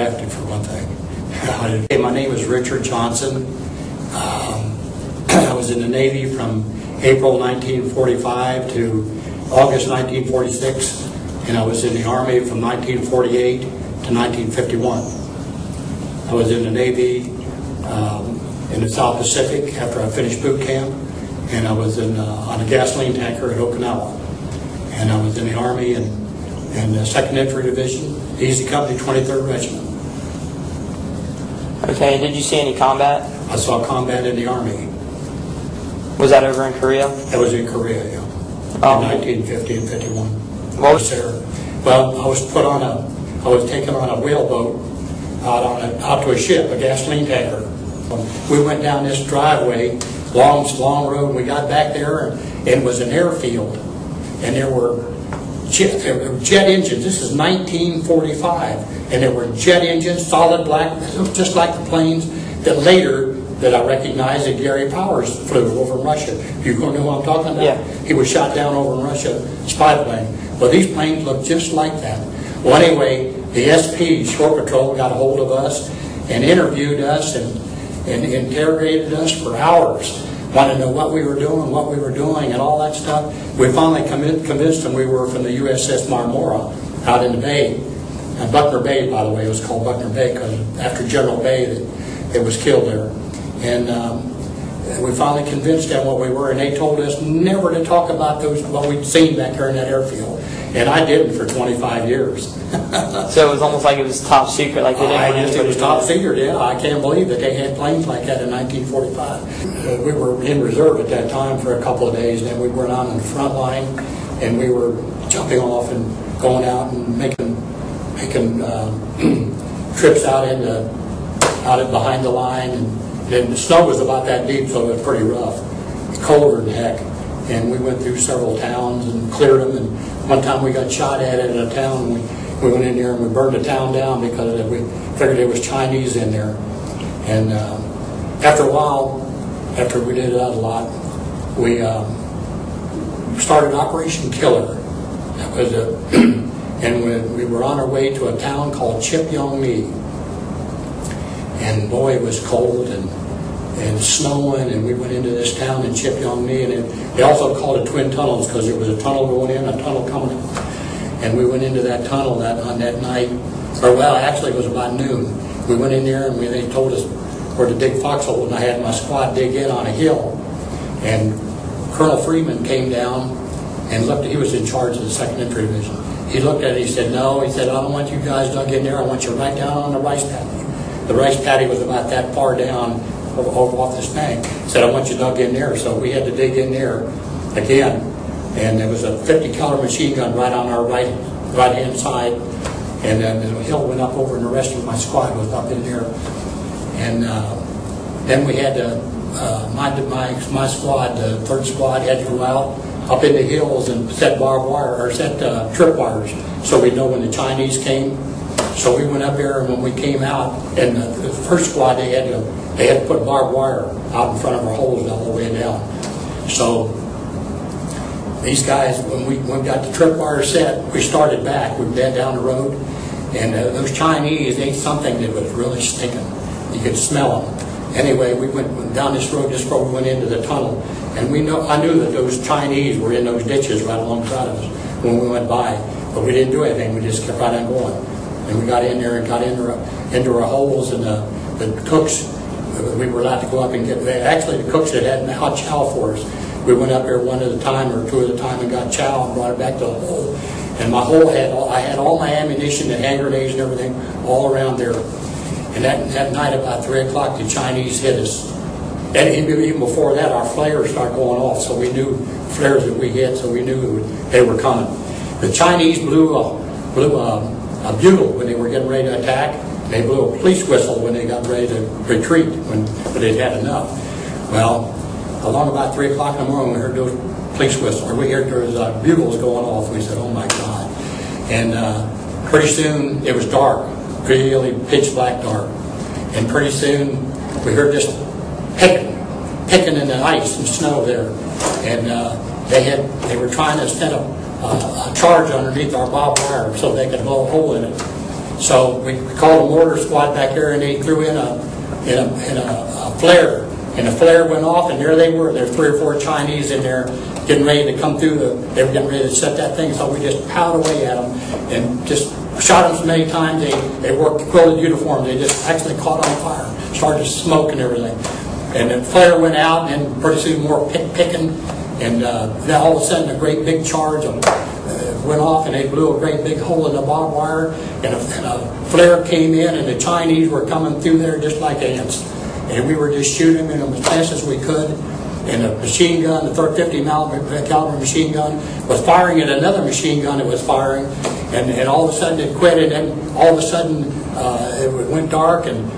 drafted for one thing. Hey, my name is Richard Johnson. I was in the Navy from April 1945 to August 1946, and I was in the Army from 1948 to 1951. I was in the Navy in the South Pacific after I finished boot camp, and I was on a gasoline tanker at Okinawa. And I was in the Army in the 2nd Infantry Division, Easy Company, 23rd Regiment. Okay, did you see any combat? I saw combat in the Army. Was that over in Korea? That was in Korea, yeah. In 1950 and 51. What was there? Well, I was taken on a whaleboat out to a ship, a gasoline tanker. We went down this driveway, long road, and we got back there, and it was an airfield. And there were jet engines. This is 1945, and there were jet engines, solid black, just like the planes that I recognized that Gary Powers flew over in Russia. You know who I'm talking about? Yeah. He was shot down over in Russia, spy plane. Well, these planes look just like that. Well, anyway, the SP, Shore Patrol, got a hold of us and interviewed us and interrogated us for hours. Wanted to know what we were doing, and all that stuff. We finally convinced them we were from the USS Marmora out in the bay. And Buckner Bay, by the way, it was called Buckner Bay because after General Bay, it was killed there. And we finally convinced them what we were, and they told us never to talk about what we'd seen back there in that airfield. And I didn't for 25 years. So it was almost like it was top secret, like they didn't want anybody it was top secret, yeah. I can't believe that they had planes like that in 1945. We were in reserve at that time for a couple of days, and then we went on in the front line, and we were jumping off and going out and making trips out behind the line, and the snow was about that deep, so it was pretty rough, colder than heck. And we went through several towns and cleared them, and one time we got shot at in a town, and we went in there and we burned the town down because we figured there was Chinese in there. And after a while, after we did that a lot, we started Operation Killer. That was and we were on our way to a town called Chipyongmi. And boy, it was cold and snowing, and we went into this town in Chipyongmi, and they also called it Twin Tunnels because there was a tunnel going in, a tunnel coming out. And we went into that tunnel on that night, or well, actually it was about noon. We went in there, and they told us where to dig foxhole, and I had my squad dig in on a hill. And Colonel Freeman came down and looked. He was in charge of the 2nd Infantry Division. He looked at it, he said, no, he said, I don't want you guys dug in there, I want you right down on the rice paddy. The rice paddy was about that far down over off this bank. Said, I want you dug in there. So we had to dig in there again. And there was a 50 caliber machine gun right on our right hand side. And then the hill went up over, and the rest of my squad was up in there. And then we had to, my squad, the 3rd squad, had to go out up in the hills and set barbed wire, or set tripwires, so we'd know when the Chinese came. So we went up there, and when we came out, and the 1st squad, they had to put barbed wire out in front of our holes all the way down. So these guys, when we got the tripwire set, we started back. We bent down the road, and those Chinese ate something that was really stinking. You could smell them. Anyway, we went down this road just before we went into the tunnel, and I knew that those Chinese were in those ditches right alongside of us when we went by, but we didn't do anything. We just kept right on going. And we got in there and got into our holes, and the cooks, we were allowed to go up and get, actually the cooks that had hot chow for us. We went up there one at a time or two at a time and got chow and brought it back to the hole. And my hole I had all my ammunition and hand grenades and everything all around there. And that night about 3 o'clock, the Chinese hit us. And even before that, our flares started going off, so we knew flares that we hit, so we knew they were coming. The Chinese blew a bugle when they were getting ready to attack. They blew a police whistle when they got ready to retreat, when they'd had enough. Well, along about 3 o'clock in the morning, we heard those police whistles, or we heard those bugles going off. We said, oh my God. And pretty soon, it was dark, really pitch black dark. And pretty soon, we heard this picking in the ice and snow there. And they were trying to set up a charge underneath our barbed wire so they could blow a hole in it. So we called a mortar squad back there, and they threw in a flare. And the flare went off, and there they were. There were 3 or 4 Chinese in there getting ready to come through. They were getting ready to set that thing, so we just pounded away at them and just shot them so many times. They wore quilted uniforms. They just actually caught on fire, started to smoke and everything. And the flare went out, and pretty soon more picking. And then all of a sudden, a great big charge went off, and they blew a great big hole in the barbed wire. And a flare came in, and the Chinese were coming through there just like ants. And we were just shooting them as fast as we could. And a machine gun, the 50 caliber machine gun, was firing at another machine gun that was firing. And all of a sudden it quit, and then all of a sudden it went dark, and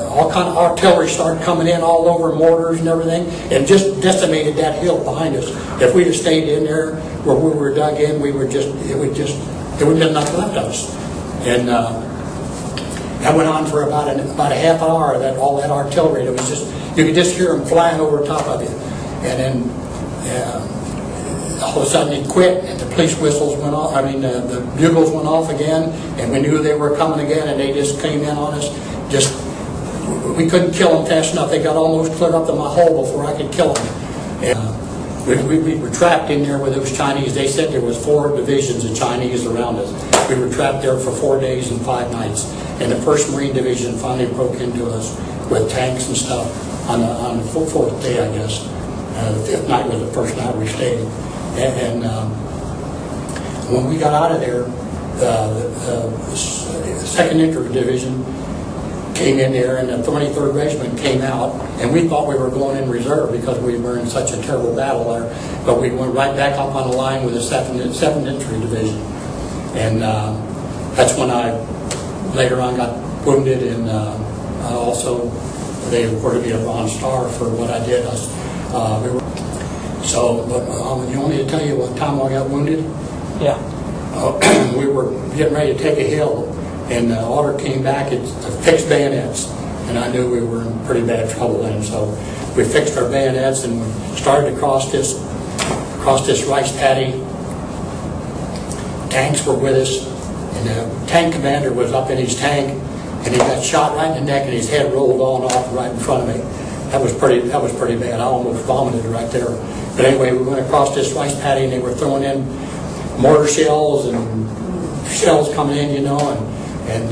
all kind of artillery started coming in all over, mortars and everything, and just decimated that hill behind us. If we'd have stayed in there where we were dug in, it would have been nothing left of us. And that went on for about a half hour. All that artillery, it was just, you could just hear them flying over top of you. And then all of a sudden it quit, and the police whistles went off. I mean, the bugles went off again, and we knew they were coming again, and they just came in on us. We couldn't kill them fast enough. They got almost clear up to my hole before I could kill them. And we were trapped in there with those Chinese. They said there was 4 divisions of Chinese around us. We were trapped there for 4 days and 5 nights. And the 1st Marine Division finally broke into us with tanks and stuff on the 4th day, I guess. The 5th night was the first night we stayed. And when we got out of there, the 2nd Infantry Division came in there, and the 23rd Regiment came out, and we thought we were going in reserve because we were in such a terrible battle there. But we went right back up on the line with the 7th Infantry Division. And that's when I later on got wounded, and also they awarded me a Bronze Star for what I did. You want me to tell you what time I got wounded? Yeah. We were getting ready to take a hill, and the order came back to fix bayonets, and I knew we were in pretty bad trouble then. So we fixed our bayonets, and we started to cross this rice paddy. Tanks were with us, and the tank commander was up in his tank, and he got shot right in the neck, and his head rolled on off right in front of me. That was pretty bad. I almost vomited right there. But anyway, we went across this rice paddy, and they were throwing in mortar shells and shells coming in, and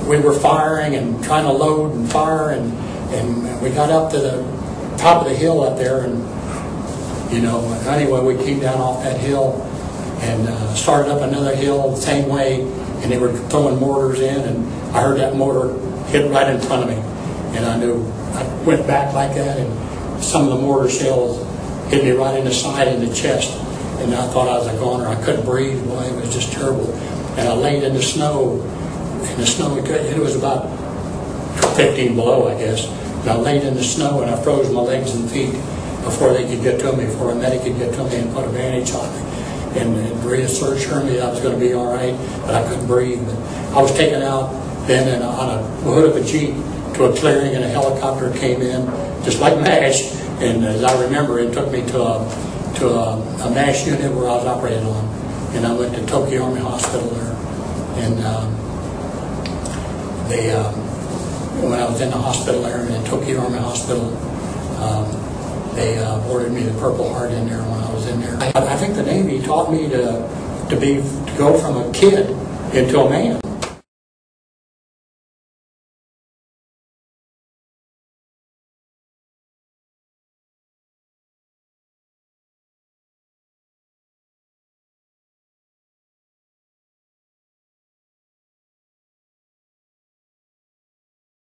we were firing and trying to load and fire, and we got up to the top of the hill up there, and anyway, we came down off that hill and started up another hill the same way, and they were throwing mortars in, and I heard that mortar hit right in front of me, and I knew. I went back like that, and some of the mortar shells hit me right in the side and the chest, and I thought I was a goner. I couldn't breathe. Boy, it was just terrible. And I laid in the snow. It was about 15 below, I guess. And I laid in the snow, and I froze my legs and feet before they could get to me, before a medic could get to me and put a bandage on me. And Maria assured me I was going to be all right, but I couldn't breathe. But I was taken out then on a hood of a Jeep to a clearing, and a helicopter came in, just like MASH. And as I remember, it took me to a MASH unit where I was operated on. And I went to Tokyo Army Hospital there. And when I was in the hospital there, in Tokyo Army Hospital, they awarded me the Purple Heart in there when I was in there. I think the Navy taught me to go from a kid into a man.